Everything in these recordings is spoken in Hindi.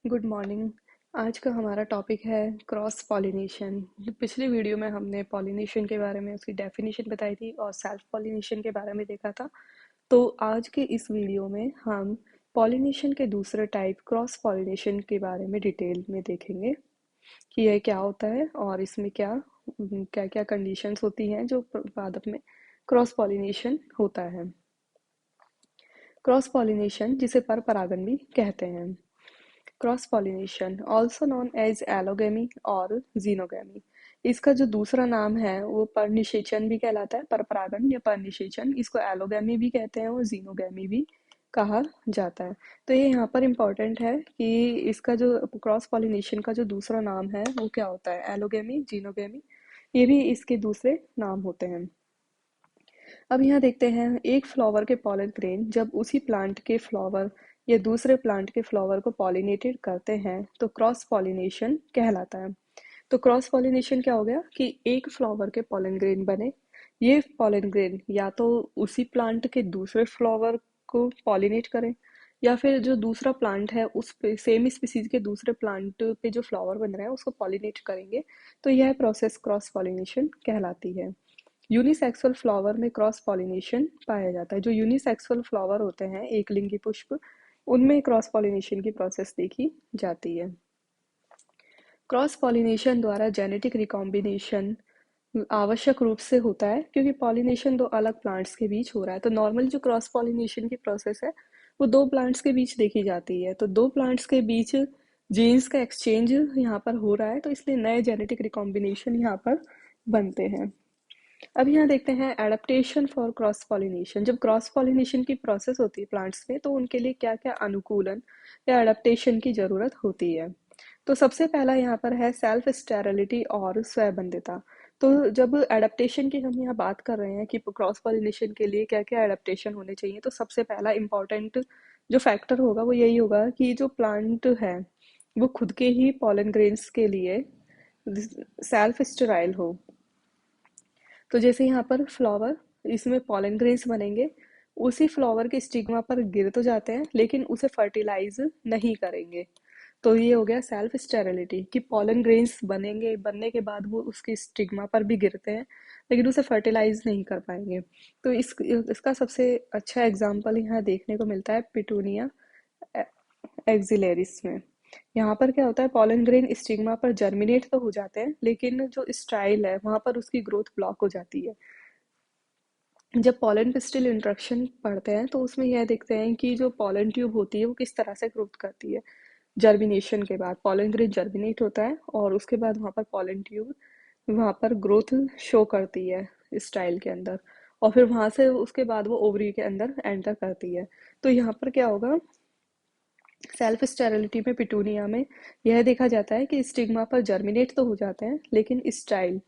Good morning. आज का हमारा टॉपिक है क्रॉस पॉलिनेशन। पिछली वीडियो में हमने पॉलिनेशन के बारे में उसकी डेफिनेशन बताई थी और सेल्फ पॉलिनेशन के बारे में देखा था। तो आज के इस वीडियो में हम पॉलिनेशन के दूसरे टाइप क्रॉस पॉलिनेशन के बारे में डिटेल में देखेंगे कि यह क्या होता है और इसमें क्या क्या क्या कंडीशंस होती हैं जो बाद में क्रॉस पॉलिनेशन होता है। क्रॉस पॉलिनेशन जिसे पर परागण भी कहते हैं। Cross pollination also known as allogamy और जीनोगेमी। इसका जो दूसरा नाम है वो परनिषेचन भी कहलाता है, पर परागण या परनिषेचन। इसको एलोगेमी भी कहते हैं और जीनोगेमी भी कहा जाता है। तो ये यहाँ पर इम्पोर्टेंट है कि इसका जो क्रॉस पॉलिनेशन का जो दूसरा नाम है वो क्या होता है, एलोगेमी, जीनोगेमी। ये भी इसके दूसरे नाम होते हैं। अब यहाँ देखते हैं, एक फ्लावर के पॉलन ग्रेन जब उसी प्लांट के फ्लावर या दूसरे प्लांट के फ्लावर को पॉलिनेटेड करते हैं तो क्रॉस पॉलिनेशन कहलाता है। तो क्रॉस पॉलिनेशन क्या हो गया कि एक फ्लावर के पॉलन ग्रेन बने, ये पॉलन ग्रेन या तो उसी प्लांट के दूसरे फ्लावर को पॉलिनेट करें या फिर जो दूसरा प्लांट है उस पे सेम स्पीसीज के दूसरे प्लांट पे जो फ्लावर बन रहा है उसको पॉलिनेट करेंगे। तो यह प्रोसेस क्रॉस पॉलिनेशन कहलाती है। यूनिसेक्सुअल फ्लावर में क्रॉस पॉलिनेशन पाया जाता है। जो यूनिसेक्सुअल फ्लावर होते हैं, एक लिंगी पुष्प, उनमें क्रॉस पॉलिनेशन की प्रोसेस देखी जाती है। क्रॉस पॉलिनेशन द्वारा जेनेटिक रिकॉम्बिनेशन आवश्यक रूप से होता है क्योंकि पॉलिनेशन दो अलग प्लांट्स के बीच हो रहा है। तो नॉर्मली जो क्रॉस पॉलिनेशन की प्रोसेस है वो दो प्लांट्स के बीच देखी जाती है। तो दो प्लांट्स के बीच जीन्स का एक्सचेंज यहाँ पर हो रहा है, तो इसलिए नए जेनेटिक रिकॉम्बिनेशन यहाँ पर बनते हैं। अब यहाँ देखते हैं एडेप्टेशन फॉर क्रॉस पॉलिनेशन। जब क्रॉस पॉलिनेशन की प्रोसेस होती है प्लांट्स में तो उनके लिए क्या क्या अनुकूलन या एडेप्टेशन की जरूरत होती है। तो सबसे पहला यहाँ पर है सेल्फ स्टेरिलिटी और स्वयंबंधिता। तो जब एडेप्टेशन की हम यहाँ बात कर रहे हैं कि क्रॉस पॉलिनेशन के लिए क्या क्या एडेप्टेशन होने चाहिए, तो सबसे पहला इम्पॉर्टेंट जो फैक्टर होगा वो यही होगा कि जो प्लांट है वो खुद के ही पॉलन ग्रेन्स के लिए सेल्फ स्टेराइल हो। तो जैसे यहाँ पर फ्लावर, इसमें पॉलन ग्रेन्स बनेंगे, उसी फ्लावर के स्टिग्मा पर गिर तो जाते हैं लेकिन उसे फर्टिलाइज नहीं करेंगे। तो ये हो गया सेल्फ स्टेरिलिटी कि पॉलन ग्रेन्स बनेंगे, बनने के बाद वो उसके स्टिग्मा पर भी गिरते हैं लेकिन उसे फर्टिलाइज नहीं कर पाएंगे। तो इसका सबसे अच्छा एग्जाम्पल यहाँ देखने को मिलता है पिटूनिया एक्सिलेरिस में। यहाँ पर क्या होता है, पॉलन ग्रेन स्टिग्मा पर जर्मिनेट तो हो जाते हैं लेकिन जो स्टाइल है वहां पर उसकी ग्रोथ ब्लॉक हो जाती है। जब पॉलन पिस्टिल इंट्रक्शन पढ़ते हैं तो उसमें यह देखते हैं कि जो पॉलन ट्यूब होती है वो किस तरह से ग्रोथ करती है। जर्मिनेशन के बाद पॉलन ग्रेन जर्मिनेट होता है और उसके बाद वहाँ पर पॉलन ट्यूब वहाँ पर ग्रोथ शो करती है स्टाइल के अंदर, और फिर वहां से उसके बाद वो ओवरी के अंदर एंटर करती है। तो यहाँ पर क्या होगा, सेल्फ स्टेरिलिटी में पिटूनिया में यह देखा जाता है कि स्टिग्मा पर जर्मिनेट तो हो जाते हैं लेकिन स्टाइल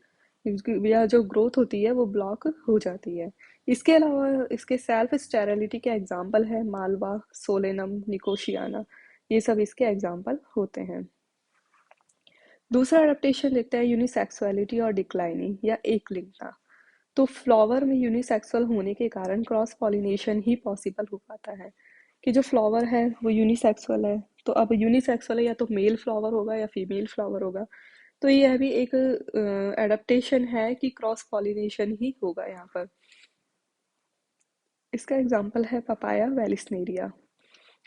या जो ग्रोथ होती है वो ब्लॉक हो जाती है। इसके अलावा इसके सेल्फ स्टेरिलिटी के एग्जाम्पल है मालवा, सोलेनम, निकोशियाना। ये सब इसके एग्जाम्पल होते हैं। दूसरा अडेप्टेशन देखते हैं यूनिसेक्सुअलिटी और डिक्लाइनिंग या एकलिंगता। तो फ्लावर में यूनिसेक्सुअल होने के कारण क्रॉस पॉलिनेशन ही पॉसिबल हो पाता है कि जो फ्लावर है वो यूनिसेक्सुअल है। तो अब यूनिसेक्सुअल है, या तो मेल फ्लावर होगा या फीमेल फ्लावर होगा। तो यह भी एक एडेप्टेशन है कि क्रॉस पॉलिनेशन ही होगा यहाँ पर। इसका एग्जाम्पल है पपाया वेलिस्नेरिया।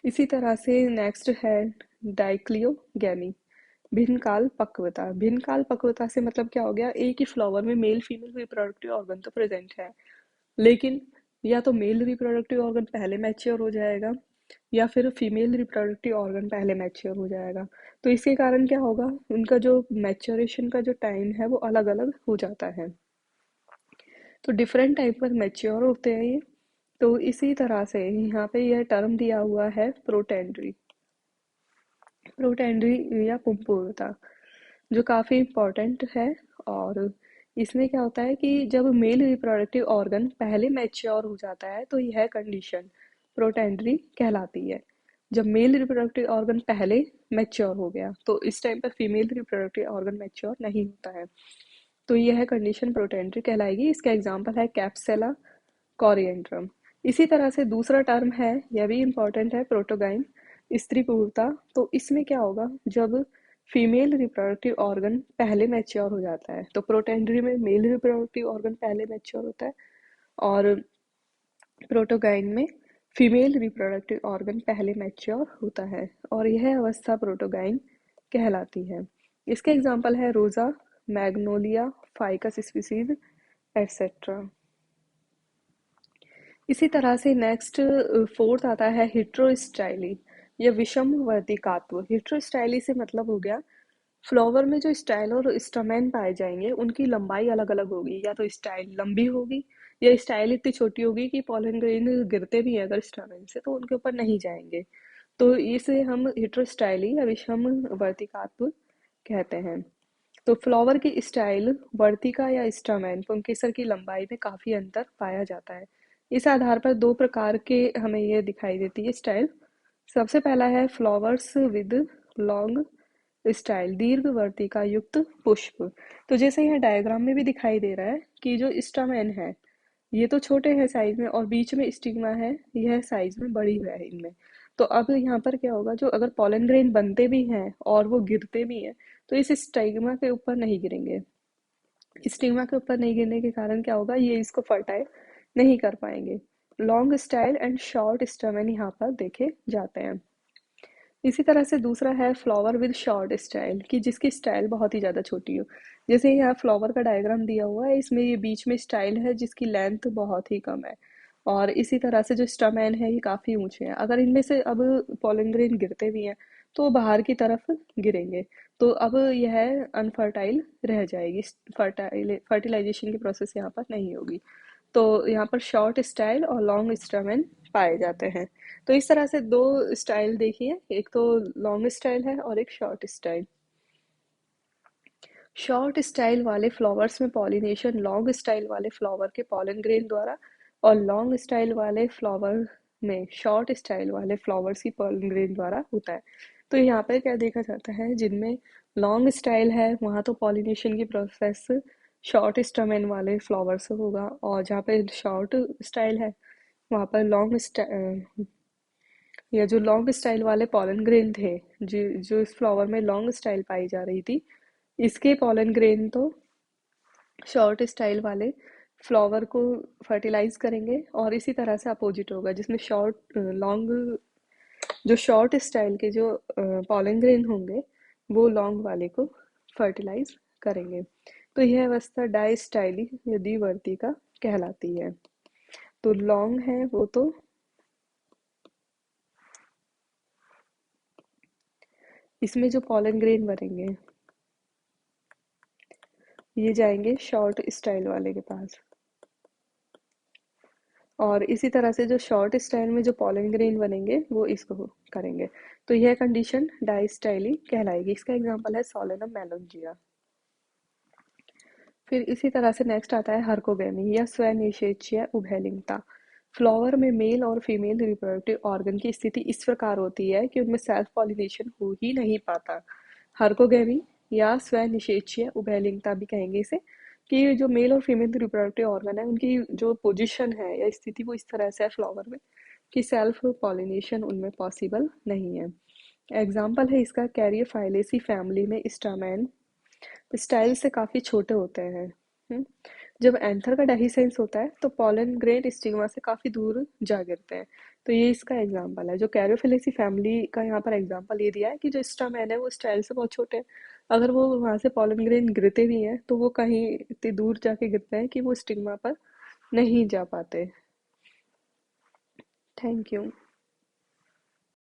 इसी तरह से नेक्स्ट है डाइक्लियोगैमी, भिन्न काल पक्वता। भिन्न काल पक्वता से मतलब क्या हो गया, एक ही फ्लावर में मेल फीमेल रिप्रोडक्टिव ऑर्गन तो प्रेजेंट है लेकिन या तो मेल रिप्रोडक्टिव ऑर्गन पहले मैच्योर हो जाएगा या फिर फीमेल रिप्रोडक्टिव ऑर्गन पहले मैच्योर हो जाएगा। तो इसके कारण क्या होगा, उनका जो मैच्योरेशन का जो टाइम है वो अलग अलग हो जाता है। तो डिफरेंट टाइप पर मैच्योर होते हैं ये। तो इसी तरह से यहाँ पे यह टर्म दिया हुआ है प्रोटेंड्री, प्रोटेंड्री या पुंपूर्वता, जो काफ़ी इम्पोर्टेंट है। और इसमें क्या होता है कि जब मेल रिप्रोडक्टिव ऑर्गन पहले मैच्योर हो जाता है तो यह कंडीशन प्रोटेंड्री कहलाती है। जब मेल रिप्रोडक्टिव ऑर्गन पहले मैच्योर हो गया तो इस टाइम पर फीमेल रिप्रोडक्टिव ऑर्गन मैच्योर नहीं होता है, तो यह कंडीशन प्रोटेंड्री कहलाएगी। इसका एग्जाम्पल है कैप्सेला कोरिएंड्रम। इसी तरह से दूसरा टर्म है, यह भी इम्पोर्टेंट है, प्रोटोगाइन। स्त्री पुरुषता, तो इसमें क्या होगा, जब फीमेल रिप्रोडक्टिव ऑर्गन पहले मैच्योर हो जाता है, तो प्रोटेंडरी में मेल रिप्रोडक्टिव ऑर्गन पहले मैच्योर होता है और प्रोटोगाइन में फीमेल रिप्रोडक्टिव ऑर्गन पहले मैच्योर होता है, और यह अवस्था प्रोटोगाइन कहलाती है। इसके एग्जाम्पल है रोजा, मैग्नोलिया, फाइकस स्पीसीज एटसेट्रा। इसी तरह से नेक्स्ट फोर्थ आता है हिट्रोस्टाइली या विषम वर्तिकात्व। हिट्रोस्टाइली से मतलब हो गया, फ्लावर में जो स्टाइल और स्टैमेन पाए जाएंगे उनकी लंबाई अलग अलग होगी, या तो स्टाइल लंबी होगी या स्टाइल इतनी छोटी होगी कि पॉलन ग्रेन गिरते भी हैं अगर स्टैमेन से तो उनके ऊपर नहीं जाएंगे। तो इसे हम हिट्रोस्टाइली या विषम वर्तिकात्व कहते हैं। तो फ्लावर की स्टाइल, वर्तिका या स्टामेन, पुंकेसर की लंबाई में काफी अंतर पाया जाता है। इस आधार पर दो प्रकार के हमें ये दिखाई देती है स्टाइल। सबसे पहला है फ्लावर्स विद लॉन्ग स्टाइल, दीर्घ वर्तिका युक्त पुष्प। तो जैसे यहाँ डायग्राम में भी दिखाई दे रहा है कि जो स्टामेन है ये तो छोटे हैं साइज में और बीच में स्टिग्मा है, यह साइज में बड़ी हुआ है इनमें। तो अब यहाँ पर क्या होगा, जो अगर पॉलन ग्रेन बनते भी हैं और वो गिरते भी हैं तो इस स्टिग्मा के ऊपर नहीं गिरेंगे। स्टिग्मा के ऊपर नहीं गिरने के कारण क्या होगा, ये इसको फर्टाइल नहीं कर पाएंगे। Long style and short stamen यहाँ पर देखे जाते हैं। इसी तरह से दूसरा है फ्लावर विद शॉर्ट स्टाइल, कि जिसकी स्टाइल बहुत ही ज़्यादा छोटी हो। जैसे यहाँ फ्लावर का डायग्राम दिया हुआ है, इसमें ये बीच में स्टाइल है जिसकी लेंथ बहुत ही कम है, और इसी तरह से जो स्टैमेन है ये काफ़ी ऊंचे हैं। अगर इनमें से अब पॉलन ग्रेन गिरते भी हैं तो वो बाहर की तरफ गिरेंगे, तो अब यह अनफर्टाइल रह जाएगी, फर्टिलाइजेशन की प्रोसेस यहाँ पर नहीं होगी। तो यहाँ पर शॉर्ट स्टाइल और लॉन्ग स्टैमेन पाए जाते हैं। तो इस तरह से दो स्टाइल देखिए, एक तो लॉन्ग स्टाइल है और एक शॉर्ट स्टाइल। शॉर्ट स्टाइल वाले फ्लावर्स में पॉलिनेशन लॉन्ग स्टाइल वाले फ्लावर के पॉलन ग्रेन द्वारा, और लॉन्ग स्टाइल वाले फ्लावर में शॉर्ट स्टाइल वाले फ्लावर्स की पॉलन ग्रेन द्वारा होता है। तो यहाँ पर क्या देखा जाता है, जिनमें लॉन्ग स्टाइल है वहाँ तो पॉलिनेशन की प्रोसेस शॉर्ट स्टमेन वाले फ्लावर से होगा, और जहाँ पे शॉर्ट स्टाइल है वहाँ पर या जो लॉन्ग स्टाइल वाले पॉलन ग्रेन थे, जो इस फ्लावर में लॉन्ग स्टाइल पाई जा रही थी, इसके पॉलन ग्रेन तो शॉर्ट स्टाइल वाले फ्लावर को फर्टिलाइज करेंगे, और इसी तरह से अपोजिट होगा जिसमें शॉर्ट लॉन्ग जो शॉर्ट स्टाइल के जो पॉलन ग्रेन होंगे वो लॉन्ग वाले को फर्टिलाइज करेंगे। तो यह अवस्था डाई स्टाइली या द्विवर्ती का कहलाती है। तो लॉन्ग है वो तो इसमें जो पॉलन ग्रेन बनेंगे ये जाएंगे शॉर्ट स्टाइल वाले के पास, और इसी तरह से जो शॉर्ट स्टाइल में जो पॉलन ग्रेन बनेंगे वो इसको करेंगे। तो यह कंडीशन डाई स्टाइली कहलाएगी। इसका एग्जांपल है सोलेनम मेलोंजिया। फिर इसी तरह से नेक्स्ट आता है हर्कोगेमी या स्वनिषेचीय उभयलिंगता। फ्लावर में मेल और फीमेल रिप्रोडक्टिव ऑर्गन की स्थिति इस प्रकार होती है कि उनमें सेल्फ पॉलिनेशन हो ही नहीं पाता। हर्कोगेमी या स्वनिषेचीय उभयलिंगता भी कहेंगे इसे, कि जो मेल और फीमेल रिप्रोडक्टिव ऑर्गन है उनकी जो पोजीशन है या स्थिति वो इस तरह से है फ्लावर में कि सेल्फ पॉलिनेशन उनमें पॉसिबल नहीं है। एग्जाम्पल है इसका कैरियोफाइलेसी फैमिली में स्टामेन स्टाइल से काफी छोटे होते हैं। हम्म, जब एंथर का डेhiscence होता है तो पॉलन ग्रेन स्टिग्मा से काफी दूर जा गिरते हैं। तो ये इसका एग्जाम्पल है। जो कैरियोफिलेसी फैमिली का यहाँ पर एग्जाम्पल ये दिया है कि जो स्टामेन है वो स्टाइल से बहुत छोटे हैं, अगर वो वहां से पॉलन ग्रेन गिरते भी हैं तो वो कहीं इतनी दूर जाके गिरते हैं कि वो स्टिग्मा पर नहीं जा पाते। Thank you.